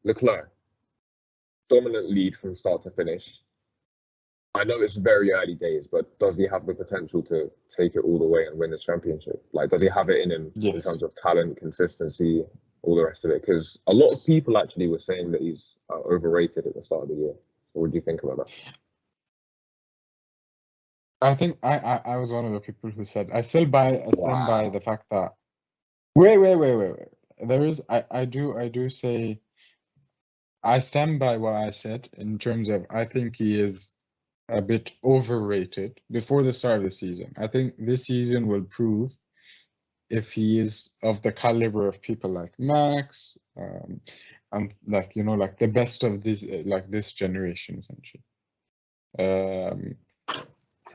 Leclerc, dominant lead from start to finish. I know it's very early days, but does he have the potential to take it all the way and win the championship? Like, does he have it in him in Yes. terms of talent, consistency, all the rest of it? Because a lot of people actually were saying that he's overrated at the start of the year. So what do you think about that? I think I was one of the people who said I stand by Wow. the fact that wait. There is I do say I stand by what I said in terms of I think he is a bit overrated before the start of the season. I think this season will prove if he is of the caliber of people like Max, and like like the best of this this generation essentially.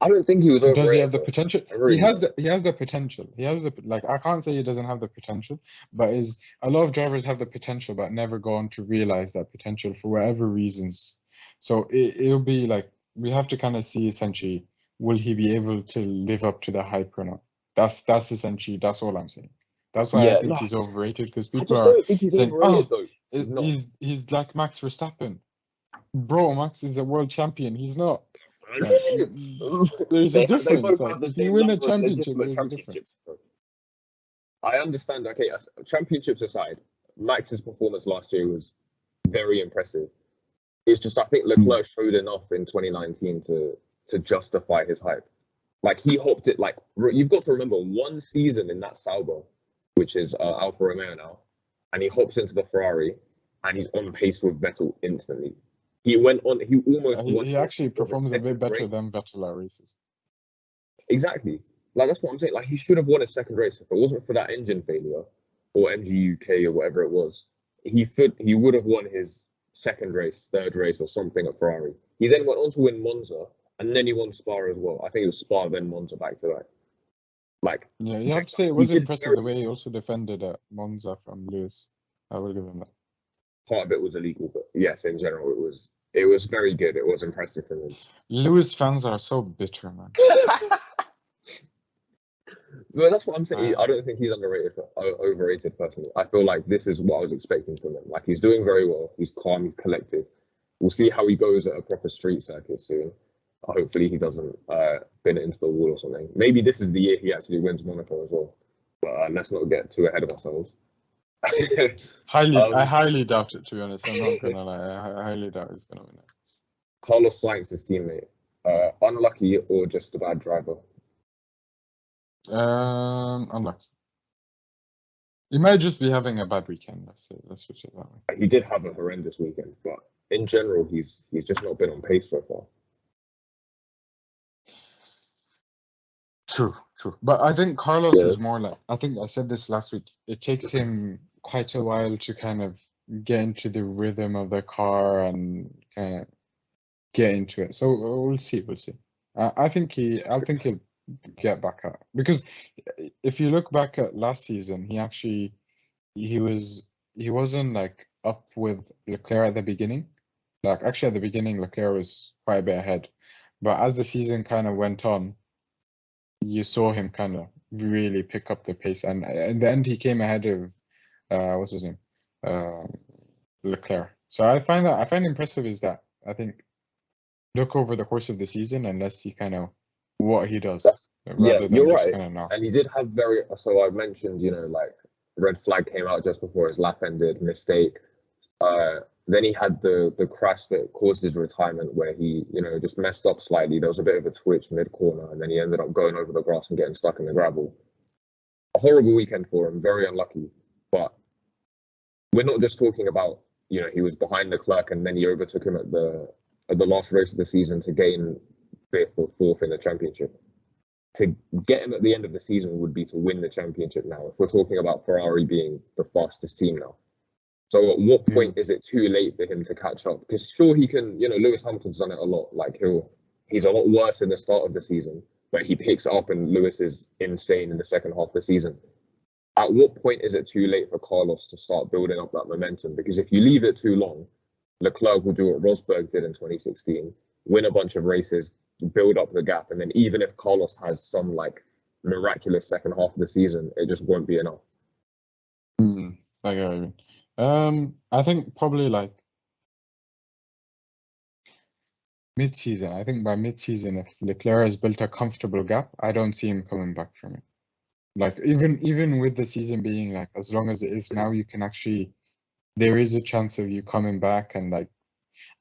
I don't think he was Does he have overrated the though. potential? I really don't. He has the potential. He has the I can't say he doesn't have the potential, but is a lot of drivers have the potential but never go on to realize that potential for whatever reasons. So it'll be like we have to kind of see essentially will he be able to live up to the hype or not? That's essentially that's all I'm saying. That's why I Yeah, think no, he's overrated because I people just are don't think he's saying, overrated "Oh, though. He's not. he's like Max Verstappen." Bro, Max is a world champion. He's not. Like, there's a They difference. both Like, have the if you same win a number of championship, legitimate there's a difference. championships. Bro. I understand. Okay, championships aside, Max's performance last year was very impressive. It's just I think Leclerc showed enough in 2019 to justify his hype. Like he hopped it. Like you've got to remember one season in that Sauber, which is Alfa Romeo now, and he hops into the Ferrari, and he's on pace with Vettel instantly. He went on. He almost won He his actually was it performs a bit second better race. than Vettel at races. Exactly. Like that's what I'm saying. Like he should have won his second race if it wasn't for that engine failure or MGUK or whatever it was. He would have won his second race, third race, or something at Ferrari. He then went on to win Monza, and then he won Spa as well. I think it was Spa then Monza back to back. Like Yeah, you have to say it he was did impressive very the way he also defended Monza from Lewis. I will give him that. part of it was illegal, but yes, in general it was very good. It was impressive from him. Lewis fans are so bitter, man. Well, that's what I'm saying. I don't think he's underrated, overrated personally. I feel like this is what I was expecting from him. Like he's doing very well. He's calm. He's collected. We'll see how he goes at a proper street circuit soon. Hopefully he doesn't bin it into the wall or something. Maybe this is the year he actually wins Monaco as well. But let's not get too ahead of ourselves. I highly doubt it. To be honest, I'm not gonna lie. I highly doubt he's gonna win it. Carlos Sainz, his teammate, unlucky or just a bad driver? Unlucky. He might just be having a bad weekend. Let's switch it that way. He did have a horrendous weekend, but in general, he's just not been on pace so far. True. But I think Carlos is more like, I think I said this last week, it takes him quite a while to kind of get into the rhythm of the car and kind of get into it. So we'll see. I think he'll get back up because if you look back at last season, he wasn't like up with Leclerc at the beginning. Like actually at the beginning, Leclerc was quite a bit ahead, but as the season kind of went on, you saw him kind of really pick up the pace, and in the end, he came ahead of what's his name, Leclerc. So I find impressive is that I think look over the course of the season and let's see kind of what he does rather than you're just right. kind of now. And he did have very. So I mentioned, like red flag came out just before his lap ended, mistake. Then he had the crash that caused his retirement, where he, just messed up slightly. There was a bit of a twitch mid corner, and then he ended up going over the grass and getting stuck in the gravel. A horrible weekend for him, very unlucky. But we're not just talking about, he was behind Leclerc and then he overtook him at the last race of the season to gain fifth or fourth in the championship. To get him at the end of the season would be to win the championship now. If we're talking about Ferrari being the fastest team now. So at what point is it too late for him to catch up? Because sure, he can, Lewis Hamilton's done it a lot. Like he's a lot worse in the start of the season, but he picks it up and Lewis is insane in the second half of the season. At what point is it too late for Carlos to start building up that momentum? Because if you leave it too long, Leclerc will do what Rosberg did in 2016, win a bunch of races, build up the gap, and then even if Carlos has some like miraculous second half of the season, it just won't be enough. I get it. I think probably like mid-season. I think by mid-season, if Leclerc has built a comfortable gap, I don't see him coming back from it. Like even with the season being like as long as it is now, you can actually there is a chance of you coming back and like,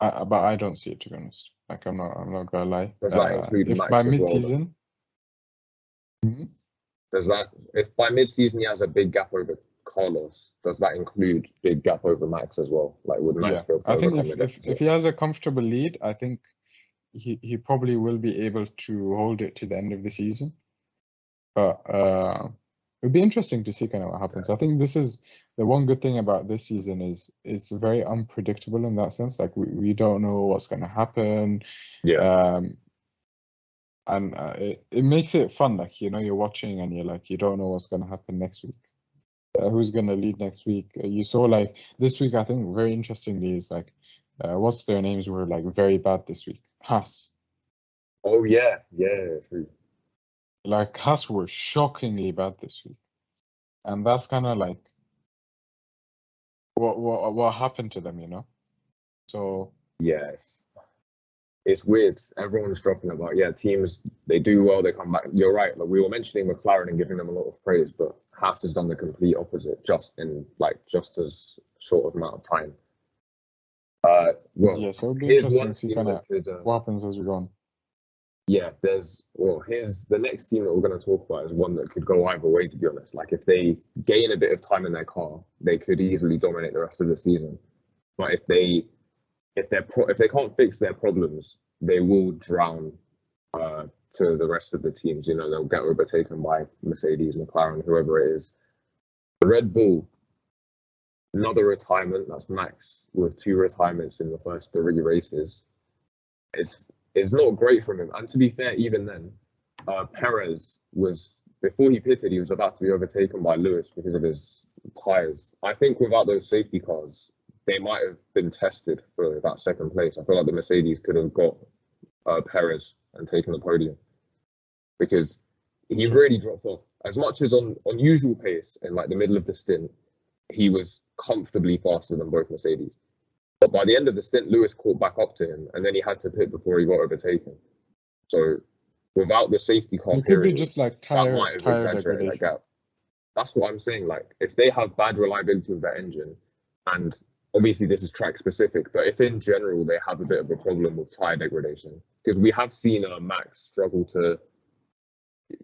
but I don't see it, to be honest. Like I'm not gonna lie. Does that include If by Max as well? mid-season, Does that, if by mid-season he has a big gap over Carlos, does that include big gap over Max as well? Like, would Max yeah, be able to I think overcome the if deficit? he has a comfortable lead, I think he probably will be able to hold it to the end of the season. But it'd be interesting to see kind of what happens. I think this is the one good thing about this season is it's very unpredictable in that sense. Like we don't know what's going to happen. Yeah. And it makes it fun. Like, you know, you're watching and you're like, you don't know what's going to happen next week. Who's going to lead next week? You saw like this week, I think very interestingly is like, what's their names were like very bad this week. Haas. Oh yeah, true. Like Haas were shockingly bad this week. And that's kind of like what happened to them, you know? So Yes. It's weird. Everyone's dropping about, teams, they do well, they come back. You're right. Like we were mentioning McLaren and giving them a lot of praise, but Haas has done the complete opposite just in like just as short of amount of time. Well, yeah, so it'd be here's interesting one to see team kind that of could what happens as we go on. yeah, here's the next team that we're going to talk about is one that could go either way, to be honest. Like if they gain a bit of time in their car, they could easily dominate the rest of the season. But if they can't fix their problems, they will drown to the rest of the teams. You know, they'll get overtaken by Mercedes, McLaren, whoever it is. Red Bull, another retirement. That's Max with 2 retirements in the first 3 races. It's not great from him. And to be fair, even then, Perez was before he pitted, he was about to be overtaken by Lewis because of his tires. I think without those safety cars, they might have been tested for that second place. I feel like the Mercedes could have got Perez and taken the podium because he really dropped off. As much as on usual pace in like the middle of the stint, he was comfortably faster than both Mercedes. But by the end of the stint, Lewis caught back up to him, and then he had to pit before he got overtaken. So without the safety car It could be periods, just like that might have tire exaggerated that degradation. gap. That's what I'm saying. Like if they have bad reliability with their engine, and obviously this is track specific, but if in general they have a bit of a problem with tire degradation, because we have seen Max struggle to,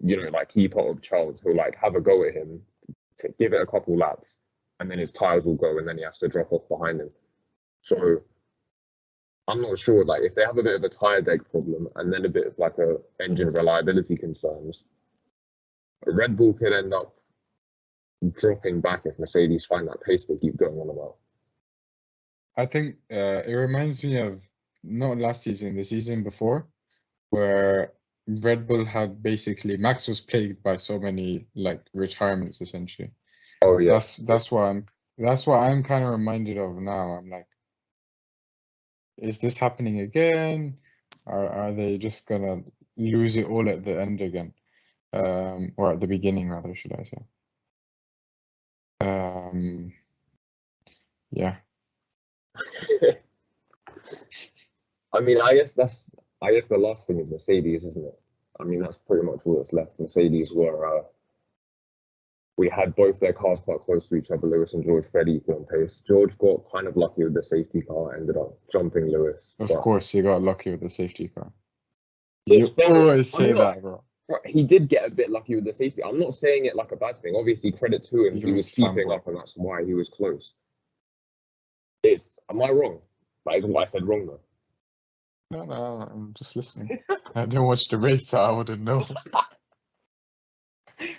you know, like keep up with Charles, who'll like have a go at him, to give it a couple laps, and then his tires will go, and then he has to drop off behind him. So I'm not sure. Like if they have a bit of a tire deg problem and then a bit of like a engine reliability concerns, Red Bull could end up dropping back if Mercedes find that pace they keep going on about. I think it reminds me of not last season, the season before, where Red Bull had basically Max was plagued by so many like retirements essentially. Oh yeah, That's what I'm kind of reminded of now. I'm like, is this happening again? Are they just gonna lose it all at the end again? Or at the beginning rather, should I say. Yeah. I mean, I guess the last thing is Mercedes, isn't it? I mean, that's pretty much all that's left. Mercedes were we had both their cars quite close to each other. Lewis and George fed equal on pace. George got kind of lucky with the safety car, ended up jumping Lewis. Of course, he got lucky with the safety car. It's You fair. always say that, bro. He did get a bit lucky with the safety. I'm not saying it like a bad thing. Obviously, credit to him. He He was was keeping fanboy. up, and that's why he was close. Am I wrong? That is what I said wrong, though. No, I'm just listening. I didn't watch the race, so I wouldn't know.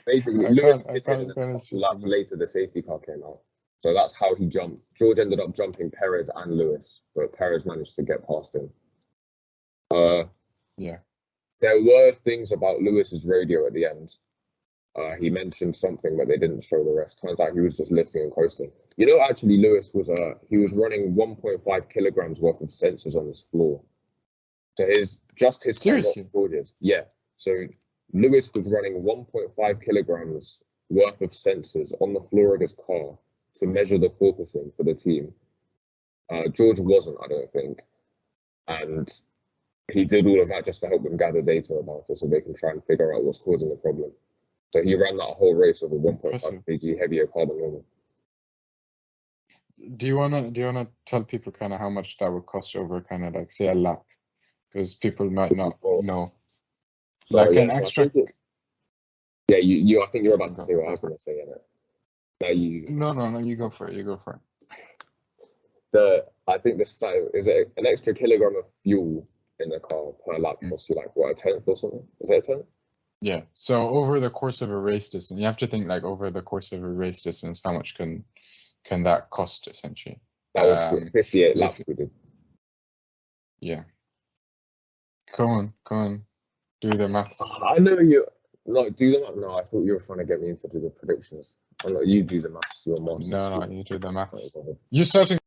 Basically, I Lewis can't pitted, and then a kind of couple speak laps later, the safety car came out. So that's how he jumped. George ended up jumping Perez and Lewis, but Perez managed to get past him. Yeah. There were things about Lewis's radio at the end. He mentioned something, but they didn't show the rest. Turns out he was just lifting and coasting. You know, actually, Lewis was running 1.5 kilograms worth of sensors on his floor. So his car, not Seriously? George's. Yeah. So Lewis was running 1.5 kilograms worth of sensors on the floor of his car to measure the porpoising for the team. George wasn't, I don't think, and he did all of that just to help them gather data about it, so they can try and figure out what's causing the problem. So he ran that whole race with a 1.5 kg heavier car than normal. Do you wanna tell people kind of how much that would cost over kind of like say a lap, because people might not know. So, like yeah, an so extra. I think you. I think you're about to say what I was going to say in it. Now you. No. You go for it. You go for it. I think the style is it an extra kilogram of fuel in the car per lap costs you like what, a tenth or something? Is it a tenth? Yeah. So over the course of a race distance, you have to think like over the course of a race distance, how much can that cost essentially? That was 58 laps we did. Yeah. Go on. Do the maths. I know you. No, do the maths. No, I thought you were trying to get me into do the predictions. I'm not. You do the maths. You're a master. No, you do the maths. You starting.